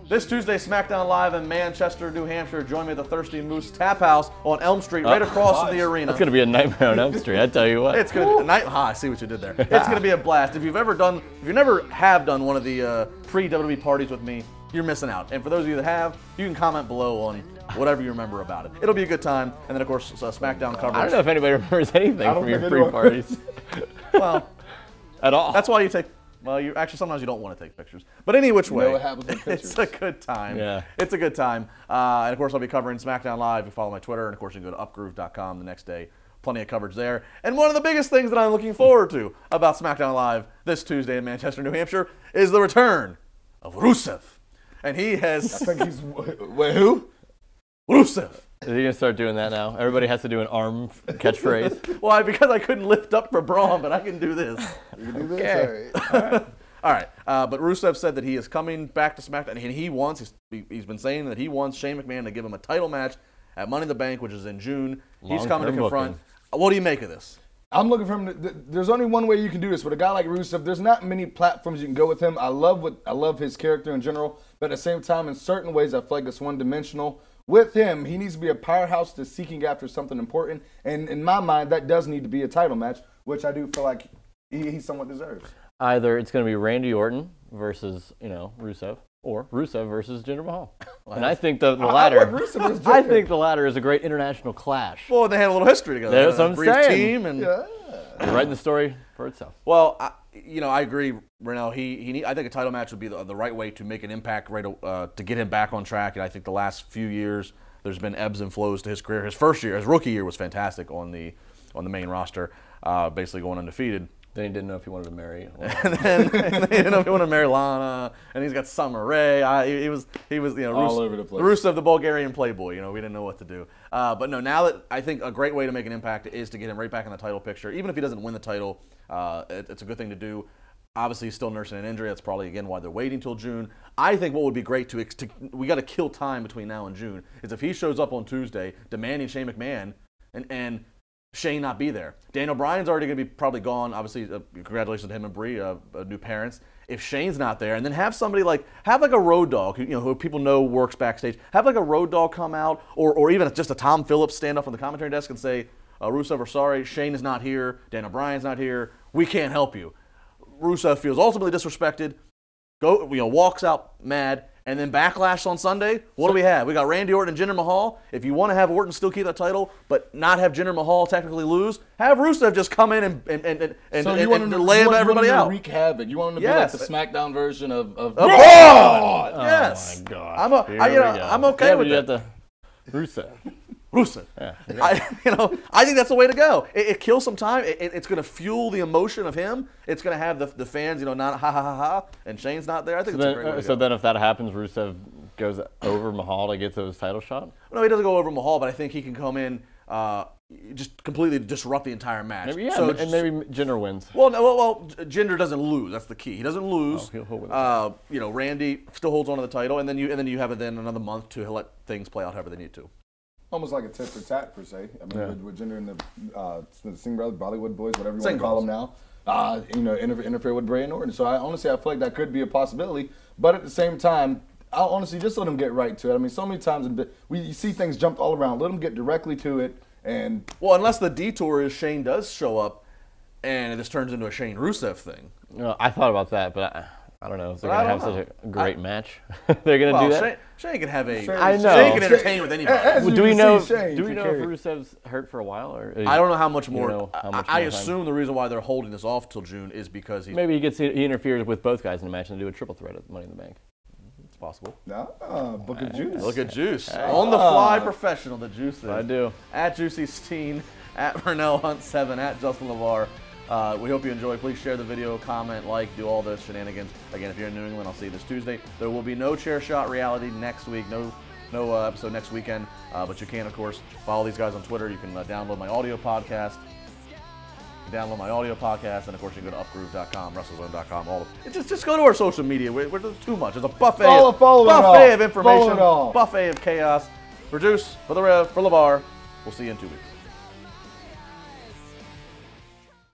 This Tuesday, SmackDown Live in Manchester, New Hampshire. Join me at the Thirsty Moose Tap House on Elm Street, right across from the arena. It's going to be a nightmare on Elm Street, I tell you what. It's going to be a night. I see what you did there. It's going to be a blast. If you never have done one of the pre-WWE parties with me, you're missing out. And for those of you that have, you can comment below on whatever you remember about it. It'll be a good time. And then, of course, SmackDown coverage. I don't know if anybody remembers anything from your pre-parties. Well, at all. That's why you take. Well, you actually sometimes you don't want to take pictures, but any which way, you know what happens with pictures. It's a good time. Yeah, it's a good time. And of course, I'll be covering SmackDown Live. You follow my Twitter, and of course, you can go to upgroove.com the next day. Plenty of coverage there. And one of the biggest things that I'm looking forward to about SmackDown Live this Tuesday in Manchester, New Hampshire, is the return of Rusev, and he has. I think he's wait who? Rusev. Is he going to start doing that now? Everybody has to do an arm catchphrase. Well, because I couldn't lift up for Braun, but I can do this. You can do this, okay. All right. All right. But Rusev said that he is coming back to SmackDown, and he's been saying that he wants Shane McMahon to give him a title match at Money in the Bank, which is in June. He's coming to confront. What do you make of this? I'm looking for him. There's only one way you can do this with a guy like Rusev. There's not many platforms you can go with him. I love his character in general, but at the same time, in certain ways, I feel like it's one-dimensional. With him, he needs to be a powerhouse that's seeking after something important, and in my mind, that does need to be a title match, which I do feel like he somewhat deserves. Either it's going to be Randy Orton versus Rusev, or Rusev versus Jinder Mahal. And I think the latter. I think the latter is a great international clash. Well, they had a little history together. That's what I'm saying. Team and writing the story for itself. Well, I agree, Renell. I think a title match would be the right way to make an impact, to get him back on track. And I think the last few years there's been ebbs and flows to his career. His first year, his rookie year, was fantastic on the main roster, basically going undefeated. Then he didn't know if he wanted to marry. and then he didn't know if he wanted to marry Lana, and he's got Summer Rae. He was all over the place. Rusev, the Bulgarian playboy. We didn't know what to do. But no, now that I think a great way to make an impact is to get him right back in the title picture. Even if he doesn't win the title, it's a good thing to do. Obviously, he's still nursing an injury. That's probably, again, why they're waiting till June. I think what would be great we got to kill time between now and June, is if he shows up on Tuesday demanding Shane McMahon and Shane not be there. Daniel Bryan's already going to be probably gone. Obviously, congratulations to him and Brie, new parents. If Shane's not there, and then have somebody have a road dog who people know works backstage. Have a road dog come out, or even just a Tom Phillips stand up on the commentary desk and say, Rusev, we're sorry, Shane is not here, Daniel Bryan's not here, we can't help you. Rusev feels ultimately disrespected, walks out mad, and then backlash on Sunday. What do we have? We got Randy Orton and Jinder Mahal. If you want to have Orton still keep that title, but not have Jinder Mahal technically lose, have Rusev just come in and lay everybody out. Wreak havoc. You want him to be like the SmackDown version of Braun. Yes. Oh my God. I'm okay with that. Rusev. Yeah, I think that's the way to go. It kills some time. It's going to fuel the emotion of him. It's going to have the fans, not ha ha ha ha, and Shane's not there. I think it's a great way to go. So then if that happens, Rusev goes over Mahal to get to his title shot? No, he doesn't go over Mahal, but I think he can come in just completely disrupt the entire match. Maybe, and maybe Jinder wins. Well, Jinder doesn't lose. That's the key. He doesn't lose. He'll win. Randy still holds on to the title, and then you have another month to let things play out however they need to. Almost like a tit for tat, per se. I mean, with Jinder and the Singh brothers, Bollywood boys, whatever you want to call them now, interfere with Bray and Orton. So I feel like that could be a possibility. But at the same time, I'll honestly just let them get right to it. I mean, so many times you see things jumped all around. Let them get directly to it. Well, unless the detour is Shane does show up, and this turns into a Shane Rusev thing. I thought about that, but I don't know if they're going to have such a great match. They're going to do that? Shane can have a... I know. Shane can entertain with anybody. Do we know if Rusev's hurt for a while? Or I don't know how much more. I assume the reason why they're holding this off till June is because maybe he interferes with both guys in the match and do a triple threat at Money in the Bank. It's possible. Book of Juice. Look at Juice. On the fly professional, the Juice is. I do. At Juicy Steen, at Vernell Hunt 7, at Justin LeVar. We hope you enjoy. Please share the video, comment, do all those shenanigans. Again, if you're in New England, I'll see you this Tuesday. There will be no Chair Shot reality next week, no episode next weekend. But you can, of course, follow these guys on Twitter. You can download my audio podcast. And of course, you can go to upgroove.com, WrestleZone.com. Just go to our social media. We're too much. It's a buffet. Buffet of information. Buffet of chaos. For Juice, for the Rev, for LeVar. We'll see you in 2 weeks.